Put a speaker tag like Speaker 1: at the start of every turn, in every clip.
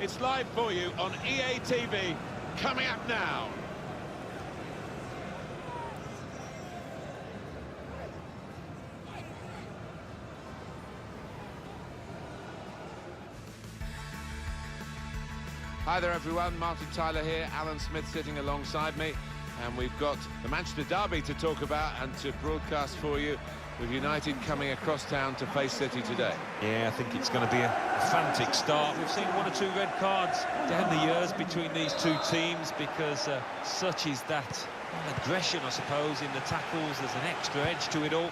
Speaker 1: It's live for you on EA TV, coming up now. Hi there everyone, Martin Tyler here, Alan Smith sitting alongside me, and we've got the Manchester derby to talk about and to broadcast for you, with United coming across town to face City today.
Speaker 2: Yeah, I think it's going to be a frantic start. We've seen one or two red cards down the years between these two teams because such is that aggression, I suppose, in the tackles. There's an extra edge to it all.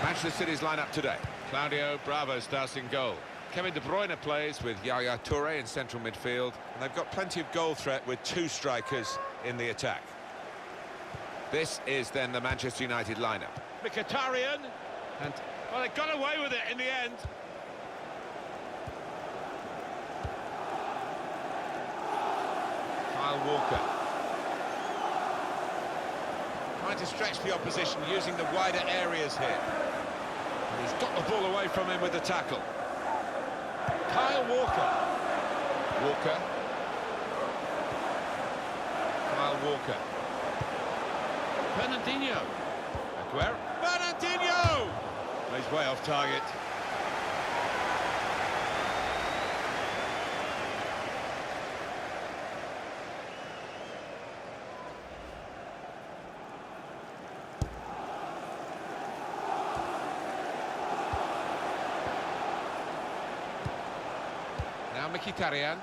Speaker 1: Manchester City's lineup today. Claudio Bravo starts in goal. Kevin De Bruyne plays with Yaya Toure in central midfield. And they've got plenty of goal threat with two strikers in the attack. This is then the Manchester United lineup. Mkhitaryan, and well, they got away with it in the end. Kyle Walker. Trying to stretch the opposition using the wider areas here. And he's got the ball away from him with the tackle. Kyle Walker. Walker. Kyle Walker. Fernandinho. Aguero. Fernandinho! Well, he's way off target. Now Mkhitaryan.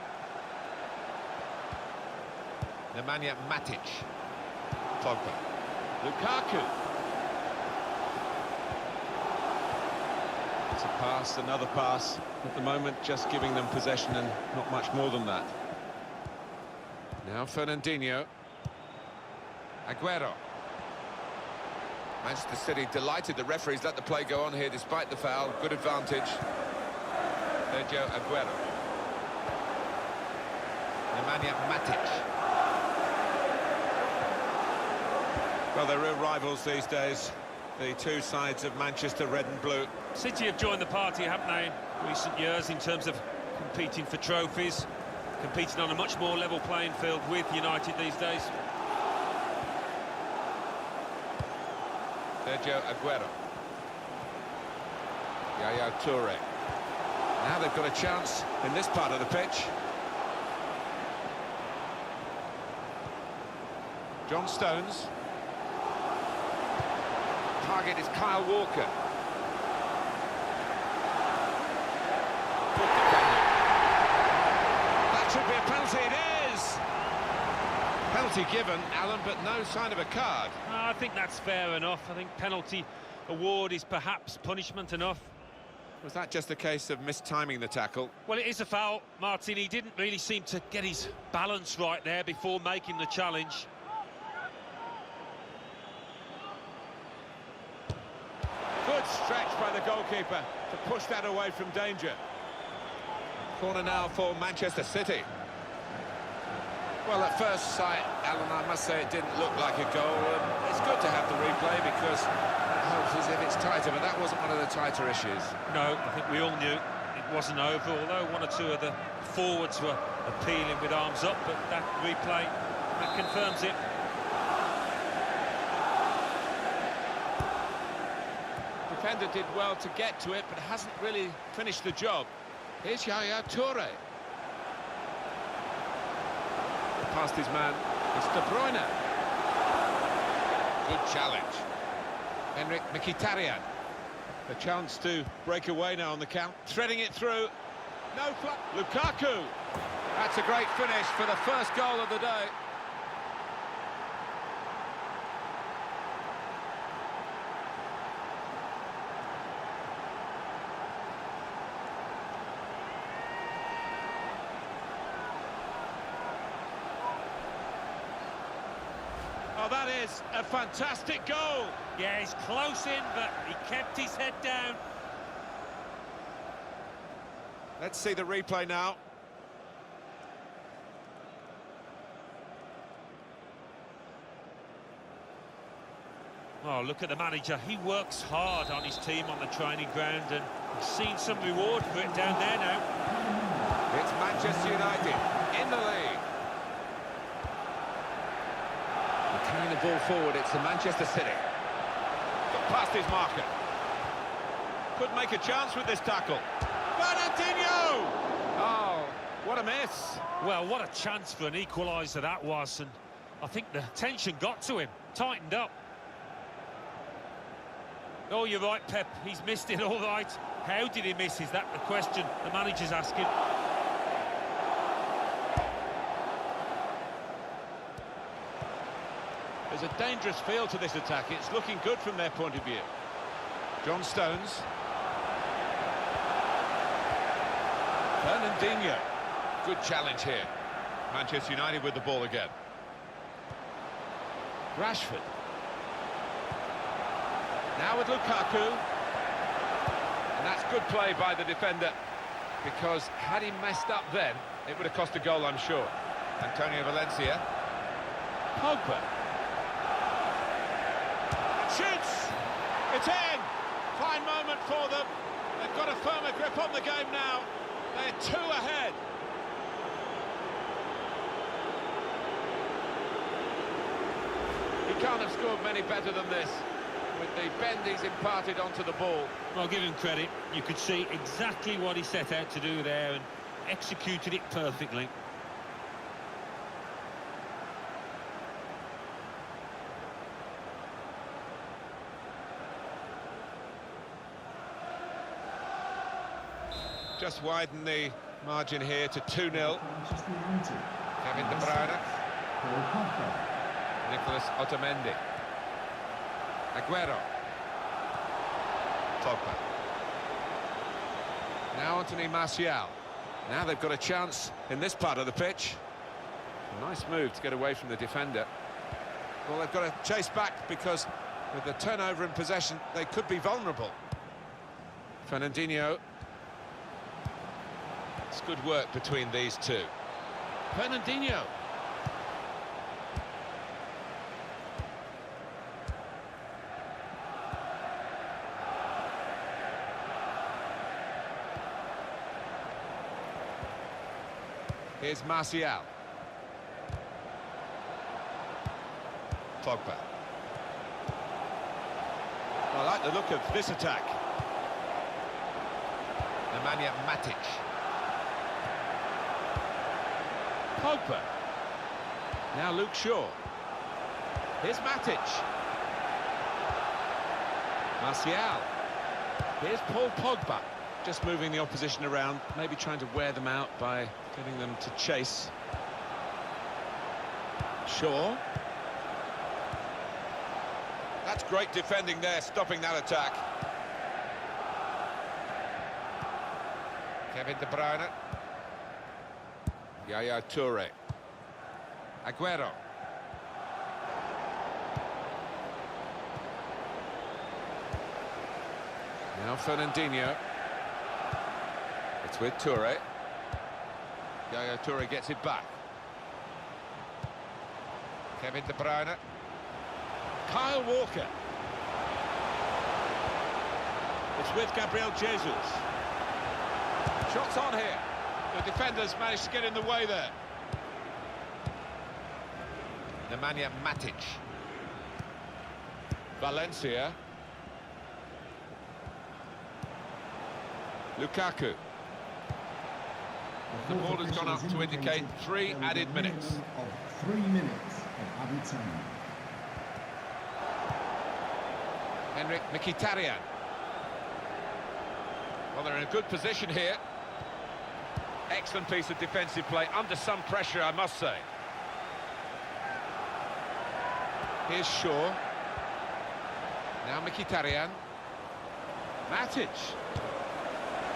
Speaker 1: Nemanja Matic. Pogba. Lukaku. It's a pass, another pass. At the moment, just giving them possession and not much more than that. Now Fernandinho. Aguero. Manchester City delighted the referees let the play go on here despite the foul. Good advantage. Sergio Aguero. Nemanja Matic. Well, they're real rivals these days, the two sides of Manchester, red and blue.
Speaker 2: City have joined the party, haven't they, in recent years in terms of competing for trophies, competing on a much more level playing field with United these days.
Speaker 1: Sergio Aguero. Yaya Toure. Now they've got a chance in this part of the pitch. John Stones. Target is Kyle Walker. That should be a penalty, it is! Penalty given, Alan, but no sign of a card.
Speaker 2: I think that's fair enough. I think penalty award is perhaps punishment enough.
Speaker 1: Was that just a case of mistiming the tackle?
Speaker 2: Well, it is a foul, Martin. He didn't really seem to get his balance right there before making the challenge.
Speaker 1: Good stretch by the goalkeeper to push that away from danger. Corner now for Manchester City. Well, at first sight, Alan, I must say it didn't look like a goal. It's good to have the replay because it helps as if it's tighter, but that wasn't one of the tighter issues.
Speaker 2: No, I think we all knew it wasn't over, although one or two of the forwards were appealing with arms up, but that replay, that confirms it.
Speaker 1: Defender did well to get to it, but hasn't really finished the job. Here's Yaya Toure. Past his man, it's De Bruyne. Good challenge. Henrik Mkhitaryan. The chance to break away now on the count. Threading it through. No flat. Lukaku. That's a great finish for the first goal of the day. Oh, that is a fantastic goal.
Speaker 2: Yeah, he's close in, but he kept his head down.
Speaker 1: Let's see the replay now.
Speaker 2: Oh, look at the manager. He works hard on his team on the training ground, and He's seen some reward for it down there now.
Speaker 1: It's Manchester United in the lead. They're carrying the ball forward, it's the Manchester City. Got past his marker. Could make a chance with this tackle. Fernandinho! Oh, what a miss.
Speaker 2: Well, what a chance for an equaliser that was, and I think the tension got to him, tightened up. Oh, you're right, Pep, he's missed it all right. How did he miss? Is that the question the manager's asking?
Speaker 1: There's a dangerous feel to this attack. It's looking good from their point of view. John Stones. Fernandinho. Good challenge here. Manchester United with the ball again. Rashford. Now with Lukaku. And that's good play by the defender, because had he messed up then, it would have cost a goal, I'm sure. Antonio Valencia. Pogba. Shoots! It's in! Fine moment for them. They've got a firmer grip on the game now. They're 2 ahead. He can't have scored many better than this, with the bend he's imparted onto the ball.
Speaker 2: I'll give him credit. You could see exactly what he set out to do there and executed it perfectly.
Speaker 1: Just widen the margin here to 2-0. Kevin De Bruyne. Nicolas Otamendi. Aguero. Pogba. Now Anthony Martial. Now they've got a chance in this part of the pitch. A nice move to get away from the defender. Well, they've got to chase back, because with the turnover in possession, they could be vulnerable. Fernandinho. It's good work between these two. Fernandinho. Here's Martial. Pogba. I like the look of this attack. Nemanja Matic. Pogba. Now Luke Shaw. Here's Matic. Martial. Here's Paul Pogba. Just moving the opposition around, maybe trying to wear them out by getting them to chase. Shaw. That's great defending there, stopping that attack. Kevin De Bruyne. Yaya Toure. Aguero. Now Fernandinho. It's with Toure. Yaya Toure gets it back. Kevin De Bruyne. Kyle Walker. It's with Gabriel Jesus. Shots on here. The defenders managed to get in the way there. Nemanja Matic. Valencia. Lukaku. The ball has gone up to indicate 3 added minutes.
Speaker 3: 3 minutes of added time.
Speaker 1: Henrik Mkhitaryan. Well, they're in a good position here. Excellent piece of defensive play, under some pressure, I must say. Here's Shaw. Now Mkhitaryan. Matic.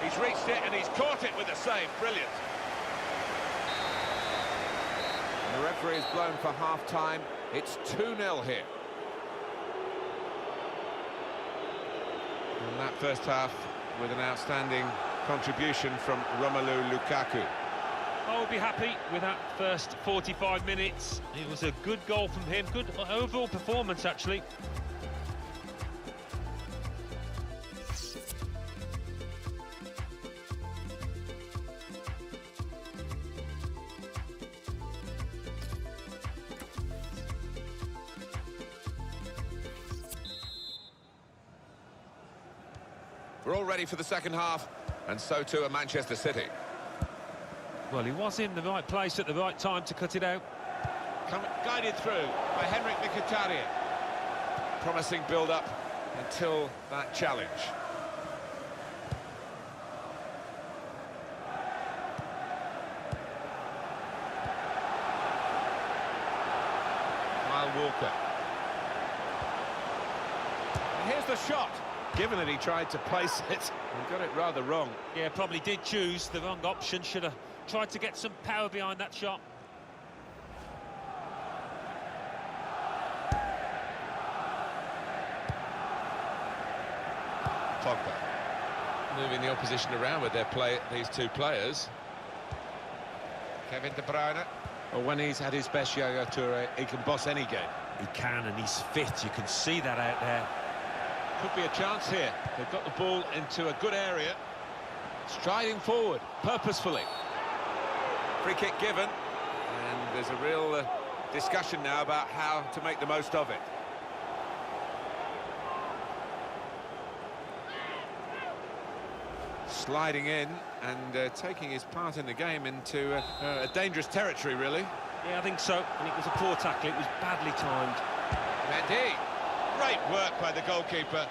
Speaker 1: He's reached it and he's caught it with a save. Brilliant. And the referee is blown for half-time. It's 2-0 here. And that first half with an outstanding contribution from Romelu Lukaku.
Speaker 2: I will be happy with that first 45 minutes. It was a good goal from him, good overall performance actually.
Speaker 1: We're all ready for the second half, and so too are Manchester City.
Speaker 2: Well, he was in the right place at the right time to cut it out.
Speaker 1: Guided through by Henrik Mkhitaryan. Promising build-up until that challenge. Walker. And here's the shot. Given that he tried to place it, he got it rather wrong.
Speaker 2: Yeah, probably did choose the wrong option. Should have tried to get some power behind that shot.
Speaker 1: Pogba. Moving the opposition around with these two players. Kevin De Bruyne. Well, when he's had his best, Yaya Toure, he can boss any game.
Speaker 2: He can, and he's fit. You can see that out there.
Speaker 1: Could be a chance here. They've got the ball into a good area. Striding forward, purposefully. Free kick given. And there's a real discussion now about how to make the most of it. Sliding in and taking his part in the game into a dangerous territory, really.
Speaker 2: Yeah, I think so. And it was a poor tackle. It was badly timed.
Speaker 1: Mendy. Great work by the goalkeeper.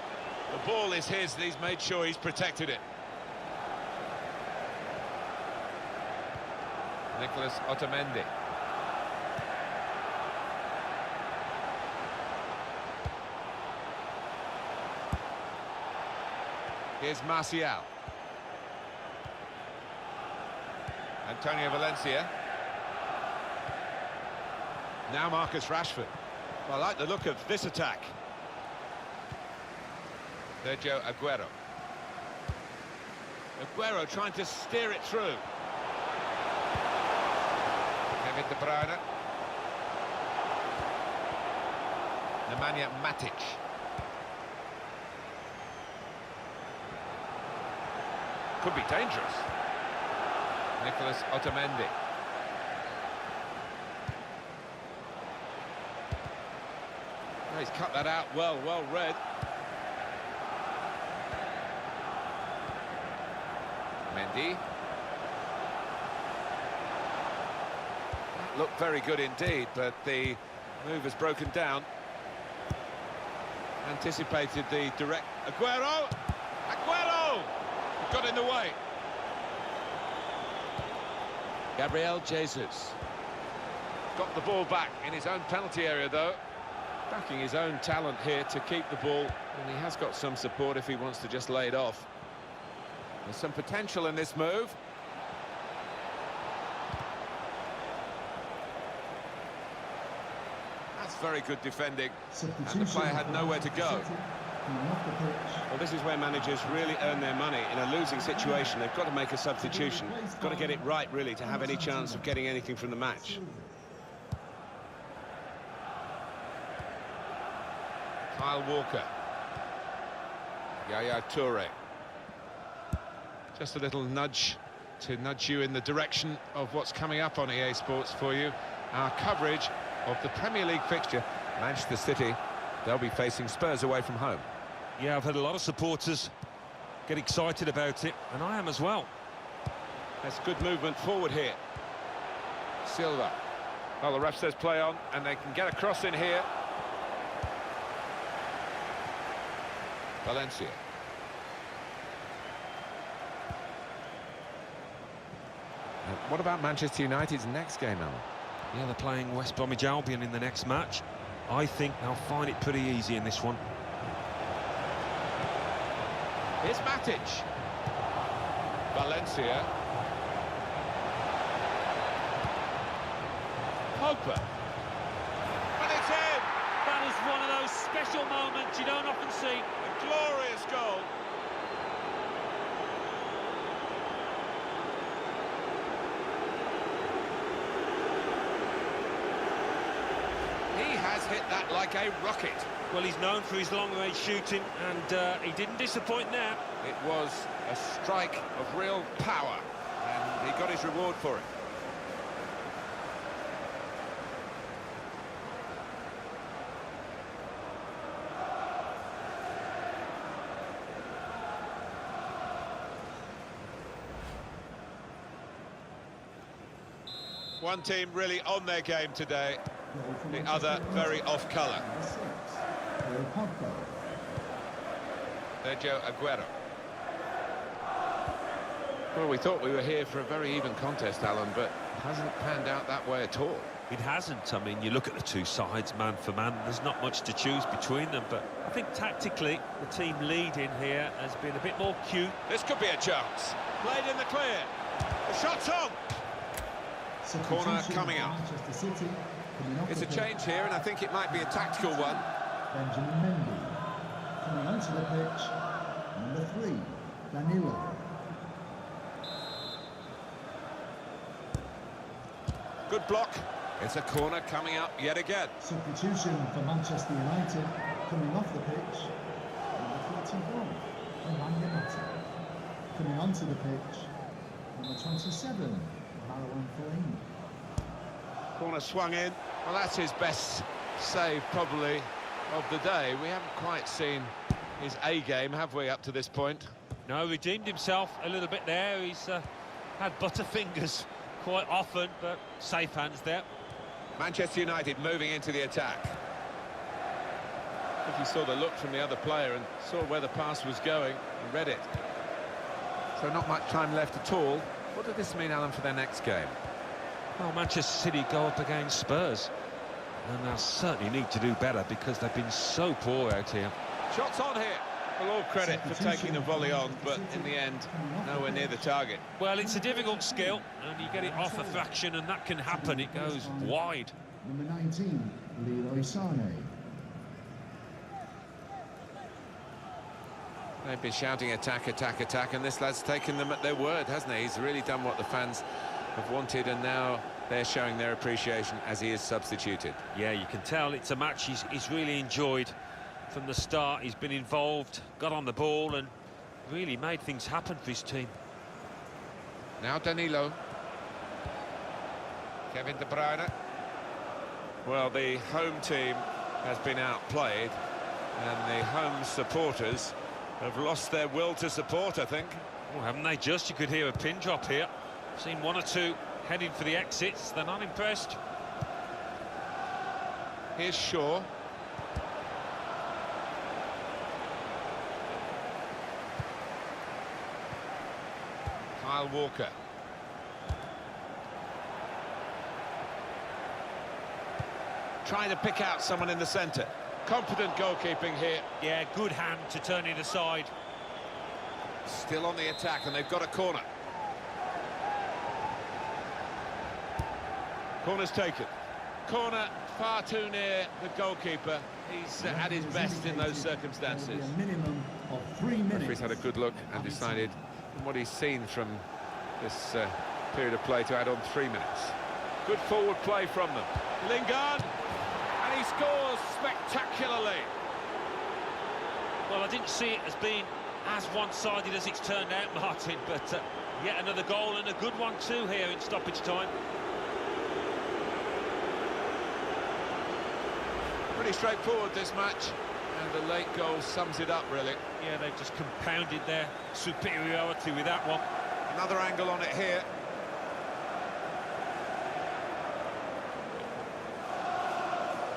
Speaker 1: The ball is his, and he's made sure he's protected it. Nicolas Otamendi. Here's Martial. Antonio Valencia. Now Marcus Rashford. Well, I like the look of this attack. Sergio Aguero. Aguero trying to steer it through. Kevin De Bruyne. Nemanja Matic. Could be dangerous. Nicolas Otamendi. Oh, he's cut that out well read. Mendy. That looked very good indeed, but the move has broken down. Anticipated the direct... Aguero! Aguero! Got in the way. Gabriel Jesus. Got the ball back in his own penalty area, though. Backing his own talent here to keep the ball, and he has got some support if he wants to just lay it off. There's some potential in this move. That's very good defending, and the player had nowhere to go. Well, this is where managers really earn their money. In a losing situation, they've got to make a substitution. Got to get it right, really, to have any chance of getting anything from the match. Kyle Walker. Yaya Toure. Just a little nudge to nudge you in the direction of what's coming up on EA Sports for you. Our coverage of the Premier League fixture. Manchester City, they'll be facing Spurs away from home.
Speaker 2: Yeah, I've had a lot of supporters get excited about it, and I am as well.
Speaker 1: That's good movement forward here. Silva. Well, the ref says play on, and they can get a cross in here. Valencia. What about Manchester United's next game, Alan?
Speaker 2: Yeah, they're playing West Bromwich Albion in the next match. I think they'll find it pretty easy in this one.
Speaker 1: Here's Matic. Valencia. Pogba. And it's in!
Speaker 2: That is one of those special moments you don't often see.
Speaker 1: A glorious goal. He has hit that like a rocket.
Speaker 2: Well, he's known for his long-range shooting, and he didn't disappoint there.
Speaker 1: It was a strike of real power, and he got his reward for it. One team really on their game today, the other very off colour.
Speaker 3: Number 6, Paul Pogba.
Speaker 1: Sergio Aguero.
Speaker 4: Well, we thought we were here for a very even contest, Alan, but it hasn't panned out that way at all.
Speaker 2: It hasn't. I mean, you look at the two sides, man for man, there's not much to choose between them, but I think tactically, the team leading here has been a bit more cute.
Speaker 1: This could be a chance. Played in the clear. The shot's on. Corner coming up.
Speaker 3: Manchester City, coming off
Speaker 1: It's
Speaker 3: the
Speaker 1: a
Speaker 3: pitch.
Speaker 1: change here, and I think it might be a tactical one.
Speaker 3: Benjamin Mendy. Coming onto the pitch, number 3, Danilo.
Speaker 1: Good block. It's a corner coming up yet again.
Speaker 3: Substitution for Manchester United, coming off the pitch, number 41, Emmanuel Mata. Coming onto the pitch, number 27, Marouane Fellaini.
Speaker 1: Corner swung in.
Speaker 4: Well, that's his best save, probably, of the day. We haven't quite seen his A game, have we, up to this point?
Speaker 2: No, redeemed himself a little bit there. He's had butterfingers quite often, but safe hands there.
Speaker 1: Manchester United moving into the attack.
Speaker 4: I think he saw the look from the other player and saw where the pass was going and read it.
Speaker 1: So not much time left at all. What does this mean, Alan, for their next game?
Speaker 2: Well, Manchester City go up against Spurs, and they'll certainly need to do better because they've been so poor out here.
Speaker 1: Shots on here.
Speaker 4: Well, all credit for taking the volley on, but in the end, nowhere near the target.
Speaker 2: Well, it's a difficult skill, and you get it off a fraction, and that can happen. It goes wide.
Speaker 3: Number 19, Leroy Sané.
Speaker 1: They've been shouting attack, attack, attack, and this lad's taken them at their word, hasn't he? He's really done what the fans have wanted, and now they're showing their appreciation as he is substituted.
Speaker 2: Yeah, you can tell it's a match he's really enjoyed from the start. He's been involved, got on the ball, and really made things happen for his team.
Speaker 1: Now Danilo. Kevin De Bruyne. Well, the home team has been outplayed, and the home supporters have lost their will to support, I think.
Speaker 2: Oh, haven't they just? You could hear a pin drop here. Seen one or two heading for the exits. They're not impressed.
Speaker 1: Here's Shaw. Kyle Walker. Trying to pick out someone in the centre. Confident goalkeeping here.
Speaker 2: Yeah, good hand to turn it aside.
Speaker 1: Still on the attack, and they've got a corner. Corner's taken. Corner far too near the goalkeeper. He's at his best in those circumstances.
Speaker 3: There will be a minimum of 3 minutes.
Speaker 1: Referee's had a good look and decided, from what he's seen from this period of play, to add on 3 minutes. Good forward play from them. Lingard, and he scores spectacularly.
Speaker 2: Well, I didn't see it as being as one-sided as it's turned out, Martin, but yet another goal, and a good one too here in stoppage time.
Speaker 1: Pretty straightforward, this match, and the late goal sums it up, really.
Speaker 2: Yeah, they've just compounded their superiority with that one.
Speaker 1: Another angle on it here.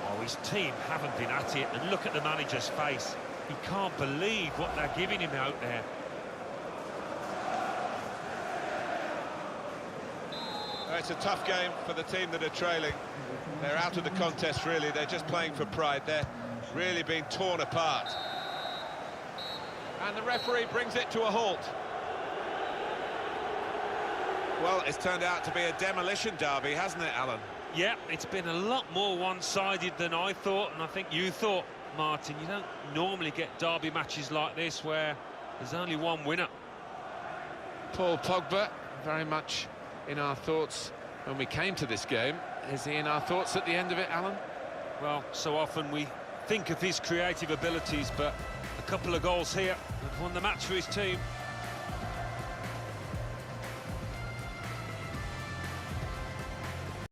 Speaker 2: Oh, his team haven't been at it, and look at the manager's face. He can't believe what they're giving him out there.
Speaker 1: It's a tough game for the team that are trailing. They're out of the contest, really. They're just playing for pride. They're really being torn apart. And the referee brings it to a halt. Well, it's turned out to be a demolition derby, hasn't it, Alan?
Speaker 2: Yeah, it's been a lot more one-sided than I thought, and I think you thought, Martin. You don't normally get derby matches like this where there's only one winner.
Speaker 4: Paul Pogba, very much in our thoughts when we came to this game. Is he in our thoughts at the end of it, Alan?
Speaker 2: Well, so often we think of his creative abilities, but a couple of goals here have won the match for his team.